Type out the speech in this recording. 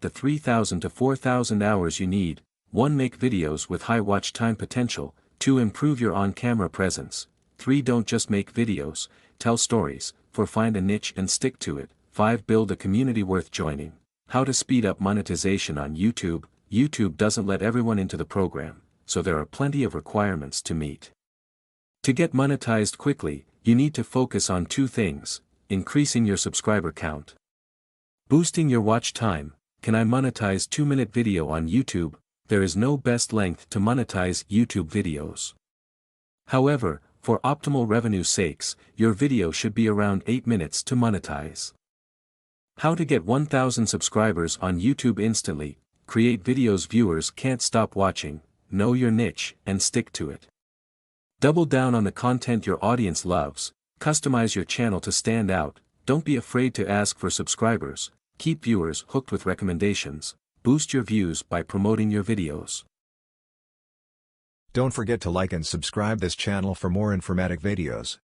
the 3,000 to 4,000 hours you need. 1. Make videos with high watch time potential. 2. Improve your on-camera presence. 3. Don't just make videos, tell stories. 4. Find a niche and stick to it. 5. Build a community worth joining. How to speed up monetization on YouTube. YouTube doesn't let everyone into the program, so there are plenty of requirements to meet. To get monetized quickly, you need to focus on 2 things: increasing your subscriber count, boosting your watch time. Can I monetize 2-minute video on YouTube? There is no best length to monetize YouTube videos. However, for optimal revenue sakes, your video should be around 8 minutes to monetize. How to get 1,000 subscribers on YouTube instantly. Create videos viewers can't stop watching, know your niche, and stick to it. Double down on the content your audience loves, customize your channel to stand out, don't be afraid to ask for subscribers, keep viewers hooked with recommendations, boost your views by promoting your videos. Don't forget to like and subscribe this channel for more informative videos.